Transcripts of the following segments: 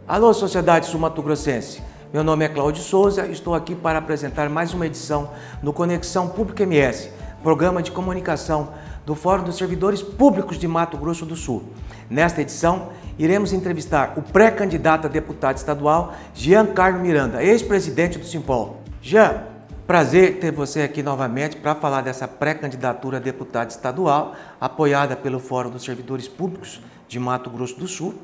Alô, sociedade sul-mato-grossense. Meu nome é Cláudio Souza e estou aqui para apresentar mais uma edição do Conexão Pública MS, programa de comunicação do Fórum dos Servidores Públicos de Mato Grosso do Sul. Nesta edição, iremos entrevistar o pré-candidato a deputado estadual, Jean Carlos Miranda, ex-presidente do Simpol. Jean, prazer ter você aqui novamente para falar dessa pré-candidatura a deputado estadual, apoiada pelo Fórum dos Servidores Públicos de Mato Grosso do Sul.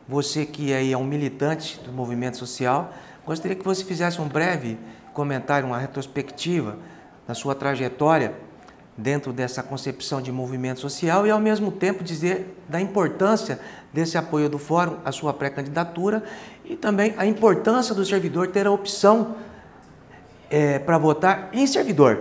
Você que aí é um militante do movimento social, gostaria que você fizesse um breve comentário, uma retrospectiva da sua trajetória dentro dessa concepção de movimento social e, ao mesmo tempo, dizer da importância desse apoio do Fórum à sua pré-candidatura e também a importância do servidor ter a opção para votar em servidor.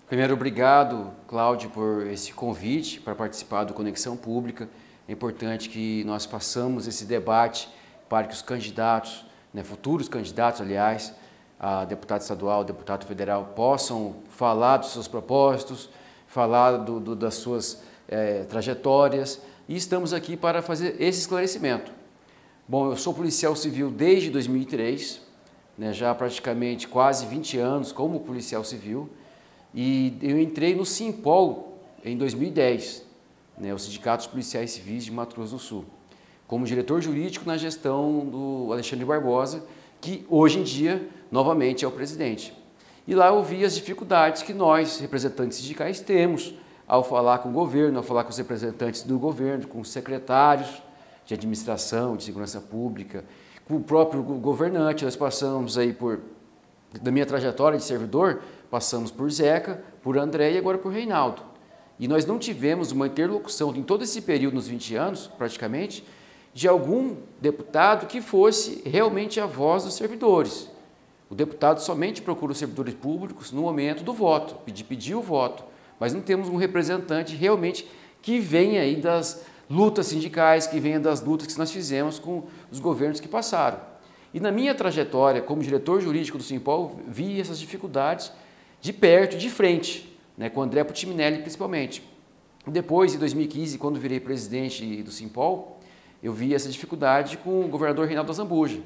Primeiro, obrigado, Cláudio, por esse convite para participar do Conexão Pública. É importante que nós façamos esse debate para que os candidatos, futuros candidatos, aliás, a deputado estadual, deputado federal, possam falar dos seus propósitos, falar das suas trajetórias, e estamos aqui para fazer esse esclarecimento. Bom, eu sou policial civil desde 2003, já praticamente quase 20 anos como policial civil, e eu entrei no Simpol em 2010, o Sindicato dos Policiais Civis de Mato Grosso do Sul, como diretor jurídico na gestão do Alexandre Barbosa, que hoje em dia, novamente, é o presidente. E lá eu vi as dificuldades que nós, representantes sindicais, temos ao falar com o governo, ao falar com os representantes do governo, com os secretários de administração, de segurança pública, com o próprio governante. Nós passamos aí da minha trajetória de servidor, passamos por Zeca, por André e agora por Reinaldo. E nós não tivemos uma interlocução em todo esse período, nos 20 anos, praticamente, de algum deputado que fosse realmente a voz dos servidores. O deputado somente procura os servidores públicos no momento do voto, pedir o voto, mas não temos um representante realmente que venha aí das lutas sindicais, que venha das lutas que nós fizemos com os governos que passaram. E na minha trajetória como diretor jurídico do Simpol, vi essas dificuldades de perto, de frente, com o André Putiminelli principalmente. Depois, em 2015, quando virei presidente do Simpol, eu vi essa dificuldade com o governador Reinaldo Azambuja.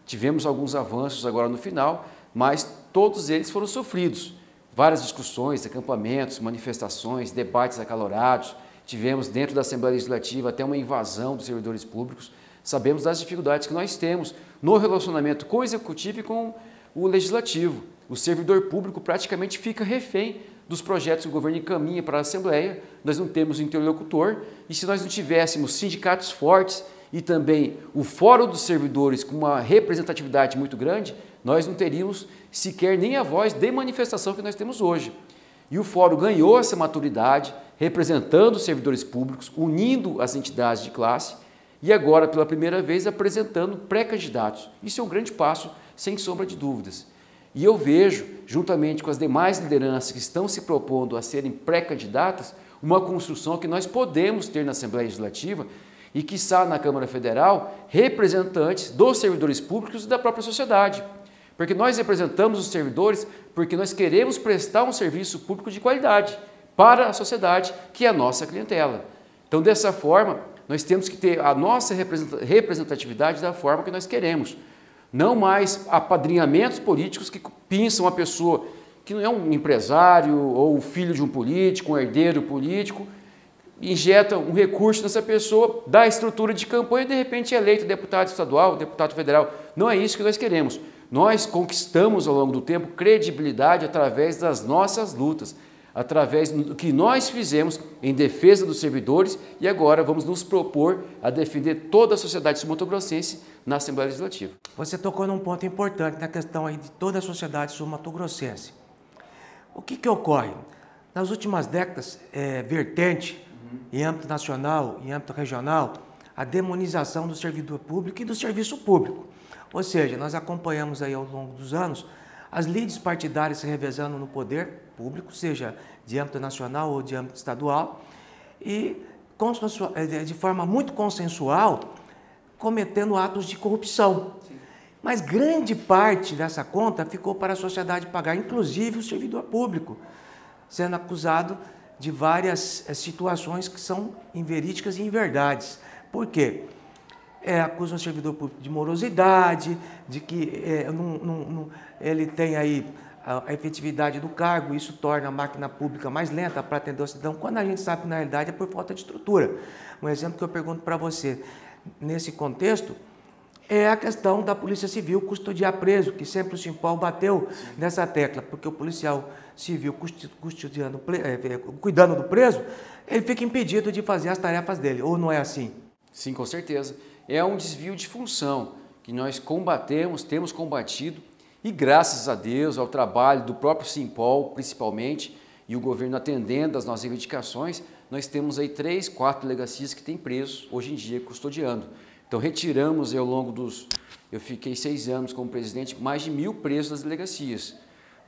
Tivemos alguns avanços agora no final, mas todos eles foram sofridos. Várias discussões, acampamentos, manifestações, debates acalorados. Tivemos dentro da Assembleia Legislativa até uma invasão dos servidores públicos. Sabemos das dificuldades que nós temos no relacionamento com o Executivo e com o Legislativo. O servidor público praticamente fica refém dos projetos que o governo encaminha para a Assembleia. Nós não temos um interlocutor, e se nós não tivéssemos sindicatos fortes e também o Fórum dos Servidores com uma representatividade muito grande, nós não teríamos sequer nem a voz de manifestação que nós temos hoje. E o Fórum ganhou essa maturidade, representando os servidores públicos, unindo as entidades de classe e agora, pela primeira vez, apresentando pré-candidatos. Isso é um grande passo, sem sombra de dúvidas. E eu vejo, juntamente com as demais lideranças que estão se propondo a serem pré-candidatas, uma construção que nós podemos ter na Assembleia Legislativa e, quiçá, na Câmara Federal, representantes dos servidores públicos e da própria sociedade. Porque nós representamos os servidores porque nós queremos prestar um serviço público de qualidade para a sociedade, que é a nossa clientela. Então, dessa forma, nós temos que ter a nossa representatividade da forma que nós queremos. Não mais apadrinhamentos políticos que pinçam a pessoa que não é um empresário ou filho de um político, um herdeiro político, injetam um recurso nessa pessoa, dá a estrutura de campanha e de repente é eleito deputado estadual, deputado federal. Não é isso que nós queremos. Nós conquistamos ao longo do tempo credibilidade através das nossas lutas, através do que nós fizemos em defesa dos servidores e agora vamos nos propor a defender toda a sociedade sul-mato-grossense na Assembleia Legislativa. Você tocou num ponto importante na questão aí de toda a sociedade sul-mato-grossense. O que ocorre? Nas últimas décadas, vertente em âmbito nacional, em âmbito regional, a demonização do servidor público e do serviço público. Ou seja, nós acompanhamos aí ao longo dos anos as lides partidárias se revezando no poder público, seja de âmbito nacional ou de âmbito estadual, e de forma muito consensual, cometendo atos de corrupção. Sim. Mas grande parte dessa conta ficou para a sociedade pagar, inclusive o servidor público, sendo acusado de várias situações que são inverídicas e inverdades. Por quê? acusam o servidor público de morosidade, de que ele tem aí a efetividade do cargo, isso torna a máquina pública mais lenta para atender o cidadão, quando a gente sabe que na realidade é por falta de estrutura. Um exemplo que eu pergunto para você, nesse contexto, é a questão da Polícia Civil custodiar preso, que sempre o Simpol bateu nessa tecla, porque o policial civil cuidando do preso, ele fica impedido de fazer as tarefas dele, ou não é assim? Sim, com certeza. É um desvio de função que nós combatemos, temos combatido, e graças a Deus, ao trabalho do próprio Simpol, principalmente, e o governo atendendo às nossas reivindicações, nós temos aí 3, 4 delegacias que têm presos, hoje em dia, custodiando. Então, retiramos ao longo eu fiquei 6 anos como presidente, mais de 1.000 presos das delegacias.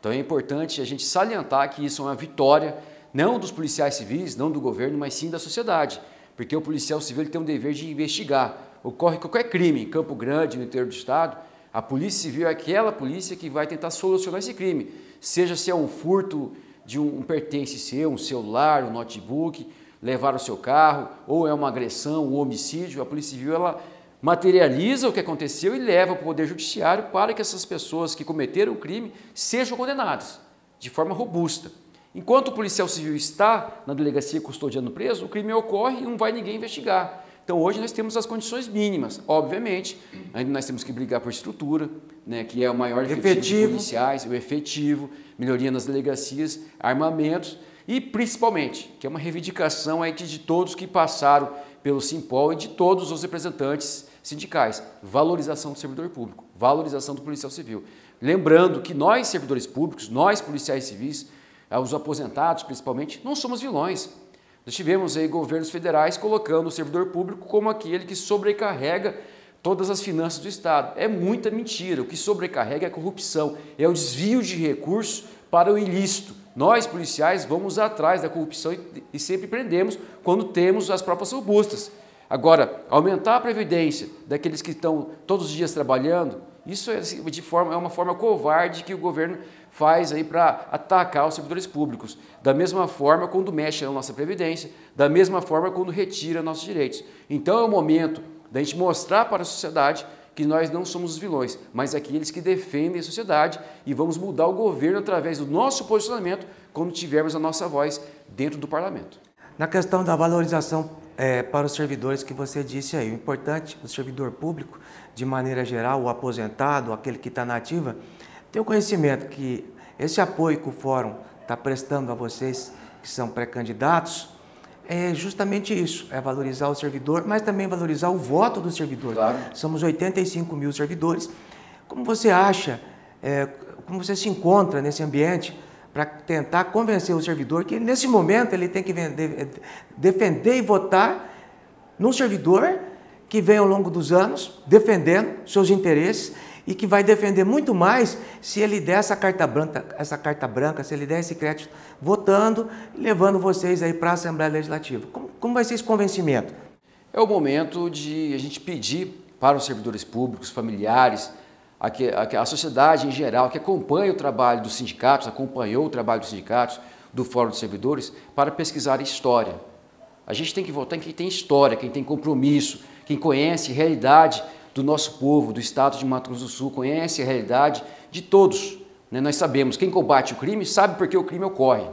Então, é importante a gente salientar que isso é uma vitória, não dos policiais civis, não do governo, mas sim da sociedade. Porque o policial civil ele tem um dever de investigar. Ocorre qualquer crime em Campo Grande, no interior do estado, a polícia civil é aquela polícia que vai tentar solucionar esse crime. Seja se é um furto de um pertence seu, um celular, um notebook, levar o seu carro, ou é uma agressão, um homicídio, a Polícia Civil ela materializa o que aconteceu e leva para o Poder Judiciário para que essas pessoas que cometeram o crime sejam condenadas de forma robusta. Enquanto o policial civil está na delegacia custodiando o preso, o crime ocorre e não vai ninguém investigar. Então hoje nós temos as condições mínimas, obviamente, ainda nós temos que brigar por estrutura, né, que é o maior efetivo de policiais, o efetivo, melhoria nas delegacias, armamentos, e principalmente, que é uma reivindicação aí de todos que passaram pelo Simpol e de todos os representantes sindicais, valorização do servidor público, valorização do policial civil. Lembrando que nós, servidores públicos, nós, policiais civis, os aposentados principalmente, não somos vilões. Nós tivemos aí governos federais colocando o servidor público como aquele que sobrecarrega todas as finanças do Estado. É muita mentira. O que sobrecarrega é a corrupção, é o desvio de recursos para o ilícito. Nós, policiais, vamos atrás da corrupção e sempre prendemos quando temos as provas robustas. Agora, aumentar a previdência daqueles que estão todos os dias trabalhando, isso é uma forma covarde que o governo faz aí para atacar os servidores públicos. Da mesma forma quando mexe na nossa previdência, da mesma forma quando retira nossos direitos. Então é o momento da gente mostrar para a sociedade que nós não somos os vilões, mas aqueles que defendem a sociedade e vamos mudar o governo através do nosso posicionamento quando tivermos a nossa voz dentro do parlamento. Na questão da valorização para os servidores que você disse aí, o importante, o servidor público, de maneira geral, o aposentado, aquele que está na ativa, ter o conhecimento que esse apoio que o Fórum está prestando a vocês que são pré-candidatos, é justamente isso, é valorizar o servidor, mas também valorizar o voto do servidor. Claro. Somos 85 mil servidores. Como você acha, como você se encontra nesse ambiente para tentar convencer o servidor que nesse momento ele tem que defender e votar num servidor que vem ao longo dos anos defendendo seus interesses e que vai defender muito mais se ele der essa carta branca, se ele der esse crédito votando e levando vocês aí para a Assembleia Legislativa. Como vai ser esse convencimento? É o momento de a gente pedir para os servidores públicos, familiares, a sociedade em geral que acompanha o trabalho dos sindicatos, acompanhou o trabalho dos sindicatos, do Fórum dos Servidores, para pesquisar história. A gente tem que votar em quem tem história, quem tem compromisso, quem conhece a realidade do nosso povo, do estado de Mato Grosso do Sul, conhece a realidade de todos. Né? Nós sabemos, quem combate o crime sabe por que o crime ocorre,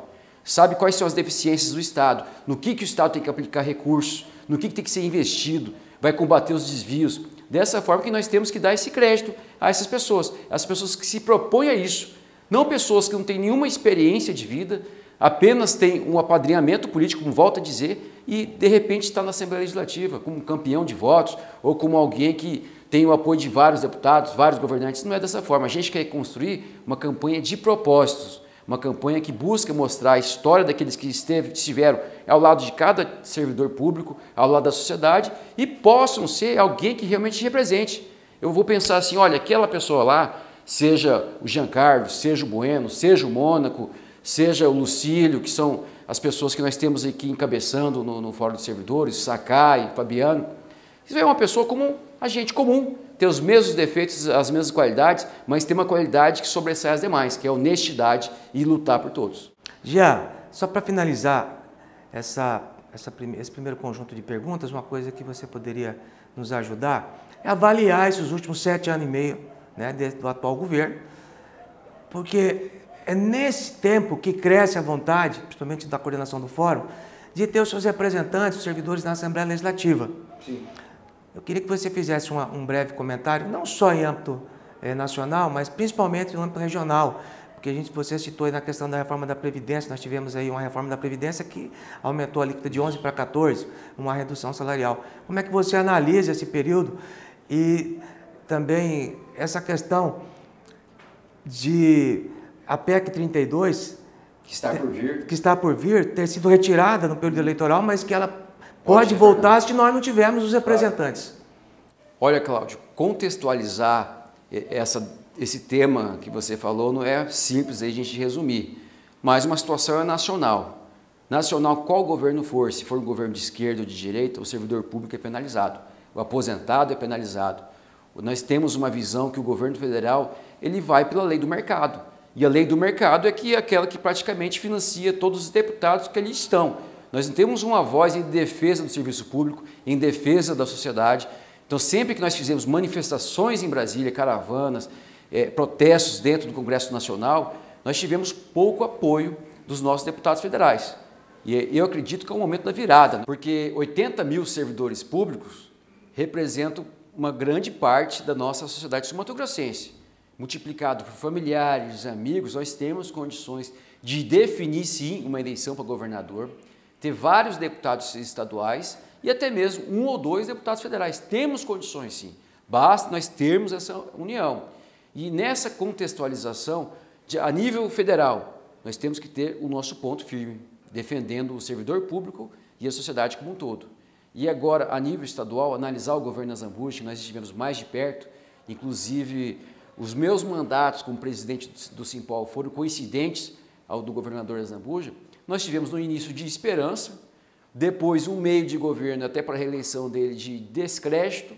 sabe quais são as deficiências do Estado, no que o Estado tem que aplicar recursos, no que tem que ser investido, vai combater os desvios. Dessa forma que nós temos que dar esse crédito a essas pessoas que se propõem a isso, não pessoas que não têm nenhuma experiência de vida, apenas têm um apadrinhamento político, como volto a dizer, e de repente está na Assembleia Legislativa como campeão de votos ou como alguém que tem o apoio de vários deputados, vários governantes. Não é dessa forma. A gente quer construir uma campanha de propósitos, uma campanha que busca mostrar a história daqueles que estiveram ao lado de cada servidor público, ao lado da sociedade e possam ser alguém que realmente represente. Eu vou pensar assim, olha, aquela pessoa lá, seja o Giancarlo, seja o Bueno, seja o Mônaco, seja o Lucílio, que são as pessoas que nós temos aqui encabeçando no Fórum dos Servidores, Sakai, Fabiano. Isso é uma pessoa comum, a gente comum, tem os mesmos defeitos, as mesmas qualidades, mas tem uma qualidade que sobressai as demais, que é a honestidade e lutar por todos. Jean, só para finalizar esse primeiro conjunto de perguntas, uma coisa que você poderia nos ajudar é avaliar esses últimos 7 anos e meio, né, do atual governo, porque é nesse tempo que cresce a vontade, principalmente da coordenação do Fórum, de ter os seus representantes, os servidores na Assembleia Legislativa. Sim. Eu queria que você fizesse um breve comentário, não só em âmbito nacional, mas principalmente no âmbito regional, porque você citou aí na questão da reforma da Previdência, nós tivemos aí uma reforma da Previdência que aumentou a alíquota de 11 para 14, uma redução salarial. Como é que você analisa esse período e também essa questão de a PEC 32, que está por vir, ter sido retirada no período eleitoral, mas que ela pode voltar se nós não tivermos os representantes? Olha, Cláudio, contextualizar esse tema que você falou não é simples a gente resumir, mas uma situação é nacional. Nacional, qual governo for, se for um governo de esquerda ou de direita, o servidor público é penalizado, o aposentado é penalizado. Nós temos uma visão que o governo federal ele vai pela lei do mercado, e a lei do mercado é aquela que praticamente financia todos os deputados que ali estão. Nós não temos uma voz em defesa do serviço público, em defesa da sociedade. Então, sempre que nós fizemos manifestações em Brasília, caravanas, protestos dentro do Congresso Nacional, nós tivemos pouco apoio dos nossos deputados federais. E eu acredito que é o momento da virada, porque 80 mil servidores públicos representam uma grande parte da nossa sociedade sul-mato-grossense. Multiplicado por familiares, amigos, nós temos condições de definir, sim, uma eleição para governador, ter vários deputados estaduais e até mesmo 1 ou 2 deputados federais. Temos condições, sim. Basta nós termos essa união. E nessa contextualização, a nível federal, nós temos que ter o nosso ponto firme, defendendo o servidor público e a sociedade como um todo. E agora, a nível estadual, analisar o governo Azambuja, que nós estivemos mais de perto, inclusive os meus mandatos como presidente do Simpol foram coincidentes ao do governador Azambuja. Nós tivemos no início de esperança, depois um meio de governo até para a reeleição dele de descrédito,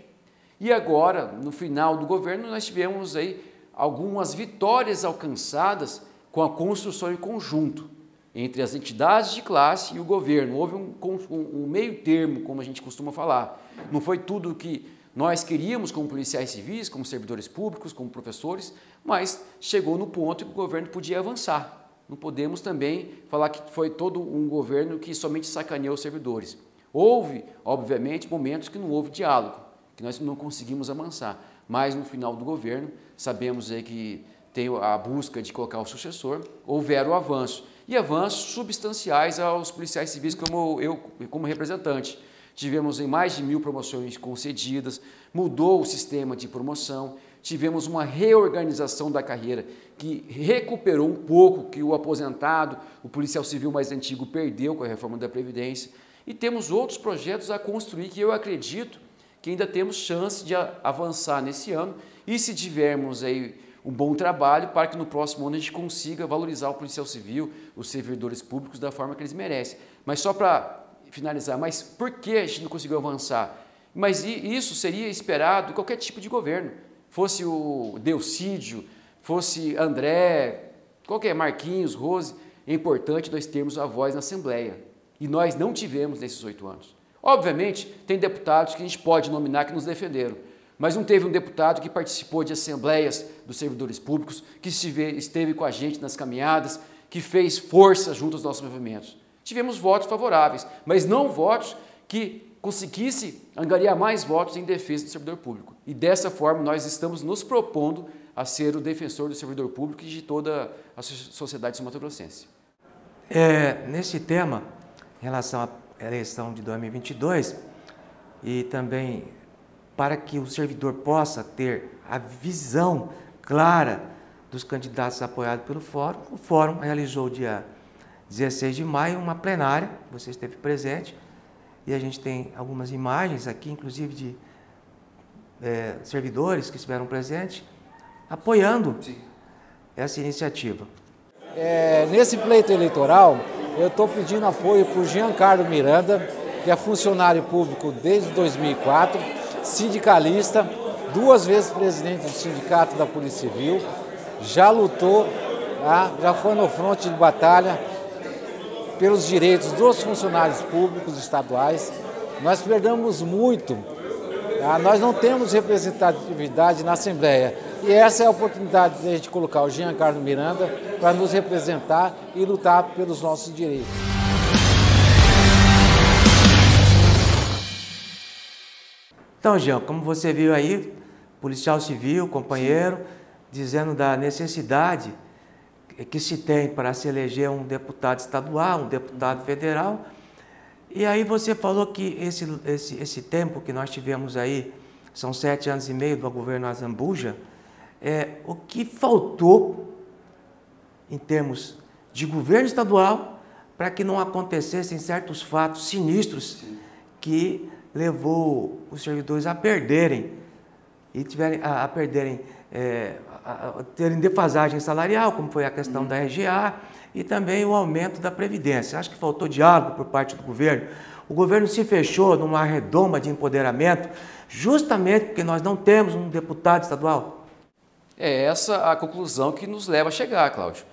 e agora, no final do governo, nós tivemos aí algumas vitórias alcançadas com a construção em conjunto entre as entidades de classe e o governo. Houve um meio termo, como a gente costuma falar. Não foi tudo que nós queríamos como policiais civis, como servidores públicos, como professores, mas chegou no ponto que o governo podia avançar. Não podemos também falar que foi todo um governo que somente sacaneou os servidores. Houve, obviamente, momentos que não houve diálogo, que nós não conseguimos avançar, mas no final do governo, sabemos aí que tem a busca de colocar o sucessor, houveram avanços, e avanços substanciais aos policiais civis como eu, como representante. Tivemos mais de 1000 promoções concedidas, mudou o sistema de promoção, tivemos uma reorganização da carreira que recuperou um pouco que o aposentado, o policial civil mais antigo perdeu com a reforma da Previdência, e temos outros projetos a construir que eu acredito que ainda temos chance de avançar nesse ano, e se tivermos aí um bom trabalho para que no próximo ano a gente consiga valorizar o policial civil, os servidores públicos da forma que eles merecem. Mas só para finalizar, mas por que a gente não conseguiu avançar? Mas isso seria esperado em qualquer tipo de governo, fosse o Delcídio, fosse André, qualquer Marquinhos, Rose, é importante nós termos a voz na Assembleia. E nós não tivemos nesses 8 anos. Obviamente, tem deputados que a gente pode nominar que nos defenderam, mas não teve um deputado que participou de assembleias dos servidores públicos, que esteve com a gente nas caminhadas, que fez força junto aos nossos movimentos. Tivemos votos favoráveis, mas não votos que conseguisse angariar mais votos em defesa do servidor público. E dessa forma nós estamos nos propondo a ser o defensor do servidor público e de toda a sociedade sul-mato-grossense. Nesse tema, em relação à eleição de 2022, e também para que o servidor possa ter a visão clara dos candidatos apoiados pelo Fórum, o Fórum realizou dia 16 de maio uma plenária, você esteve presente, e a gente tem algumas imagens aqui, inclusive de servidores que estiveram presentes, apoiando essa iniciativa. Nesse pleito eleitoral, eu estou pedindo apoio por Giancarlo Miranda, que é funcionário público desde 2004, sindicalista, 2 vezes presidente do Sindicato da Polícia Civil, já lutou, já foi no fronte de batalha pelos direitos dos funcionários públicos estaduais. Nós perdemos muito Nós não temos representatividade na Assembleia e essa é a oportunidade de a gente colocar o Jean Carlos Miranda para nos representar e lutar pelos nossos direitos. Então, Jean, como você viu aí, policial civil, companheiro, dizendo da necessidade que se tem para se eleger um deputado estadual, um deputado federal. E aí você falou que esse tempo que nós tivemos aí, são 7 anos e meio do governo Azambuja, o que faltou em termos de governo estadual para que não acontecessem certos fatos sinistros que levou os servidores a perderem e terem defasagem salarial, como foi a questão da RGA e também o aumento da Previdência. Acho que faltou diálogo por parte do governo. O governo se fechou numa redoma de empoderamento, justamente porque nós não temos um deputado estadual. É essa a conclusão que nos leva a chegar, Cláudio.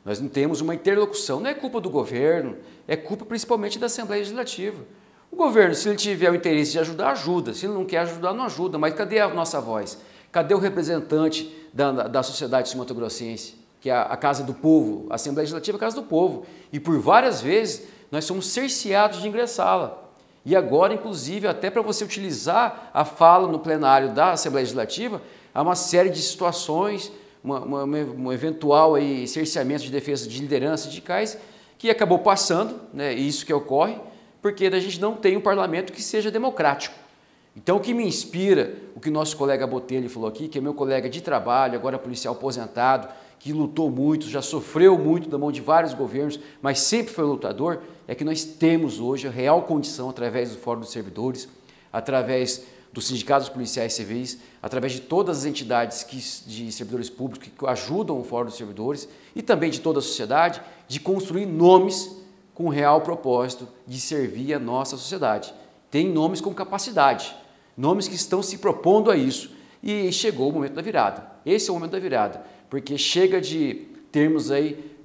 Nós não temos uma interlocução, não é culpa do governo, é culpa principalmente da Assembleia Legislativa. O governo, se ele tiver o interesse de ajudar, ajuda. Se ele não quer ajudar, não ajuda. Mas cadê a nossa voz? Cadê o representante da sociedade mato-grossense, que é a Casa do Povo? A Assembleia Legislativa é a Casa do Povo. E por várias vezes nós somos cerceados de ingressá-la. E agora, inclusive, até para você utilizar a fala no plenário da Assembleia Legislativa, há uma série de situações, um eventual aí, cerceamento de defesa de lideranças sindicais, que acabou passando, né, isso que ocorre, porque a gente não tem um parlamento que seja democrático. Então, o que me inspira, o que o nosso colega Botelho falou aqui, que é meu colega de trabalho, agora policial aposentado, que lutou muito, já sofreu muito da mão de vários governos, mas sempre foi lutador, é que nós temos hoje a real condição, através do Fórum dos Servidores, através dos sindicatos policiais civis, através de todas as entidades de servidores públicos que ajudam o Fórum dos Servidores e também de toda a sociedade, de construir nomes com o real propósito de servir a nossa sociedade. Tem nomes com capacidade, nomes que estão se propondo a isso. E chegou o momento da virada. Esse é o momento da virada, porque chega de termos aí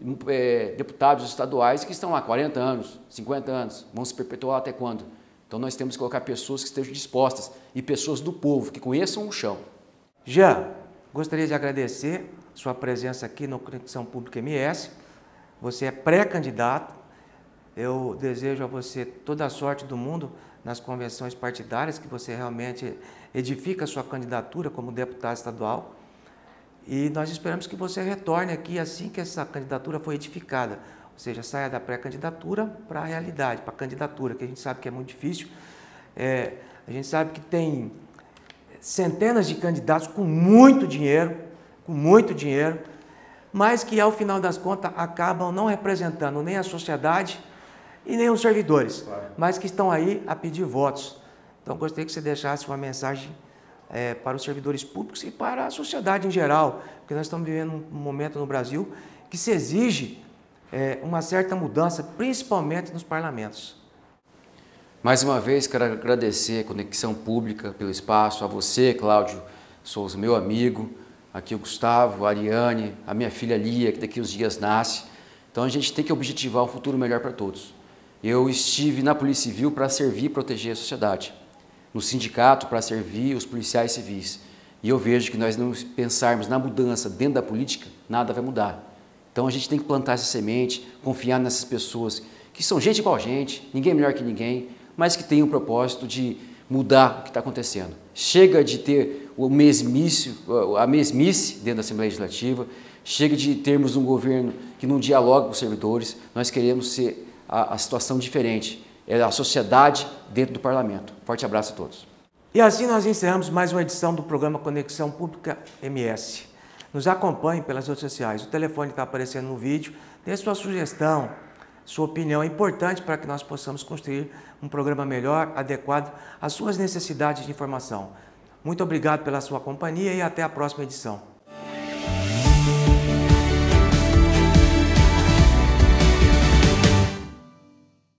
deputados estaduais que estão há 40 anos, 50 anos, vão se perpetuar até quando? Então nós temos que colocar pessoas que estejam dispostas e pessoas do povo, que conheçam o chão. Jean, gostaria de agradecer sua presença aqui no Conexão Pública MS. Você é pré-candidato. Eu desejo a você toda a sorte do mundo nas convenções partidárias, que você realmente edifica a sua candidatura como deputado estadual. E nós esperamos que você retorne aqui assim que essa candidatura for edificada. Ou seja, saia da pré-candidatura para a realidade, para a candidatura, que a gente sabe que é muito difícil. A gente sabe que tem centenas de candidatos com muito dinheiro, mas que ao final das contas acabam não representando nem a sociedade e nem os servidores, claro, mas que estão aí a pedir votos. Então, gostaria que você deixasse uma mensagem para os servidores públicos e para a sociedade em geral, porque nós estamos vivendo um momento no Brasil que se exige uma certa mudança, principalmente nos parlamentos. Mais uma vez, quero agradecer a Conexão Pública pelo espaço, a você, Cláudio Souza, meu amigo, aqui o Gustavo, a Ariane, a minha filha Lia, que daqui uns dias nasce. Então, a gente tem que objetivar um futuro melhor para todos. Eu estive na Polícia Civil para servir e proteger a sociedade, no sindicato para servir os policiais civis. E eu vejo que nós não pensarmos na mudança dentro da política, nada vai mudar. Então a gente tem que plantar essa semente, confiar nessas pessoas que são gente igual a gente, ninguém melhor que ninguém, mas que tem um propósito de mudar o que está acontecendo. Chega de ter a mesmice dentro da Assembleia Legislativa, chega de termos um governo que não dialoga com os servidores, nós queremos ser a situação diferente, é a sociedade dentro do parlamento. Forte abraço a todos. E assim nós encerramos mais uma edição do programa Conexão Pública MS. Nos acompanhe pelas redes sociais, o telefone está aparecendo no vídeo, dê sua sugestão, sua opinião, é importante para que nós possamos construir um programa melhor, adequado às suas necessidades de informação. Muito obrigado pela sua companhia e até a próxima edição.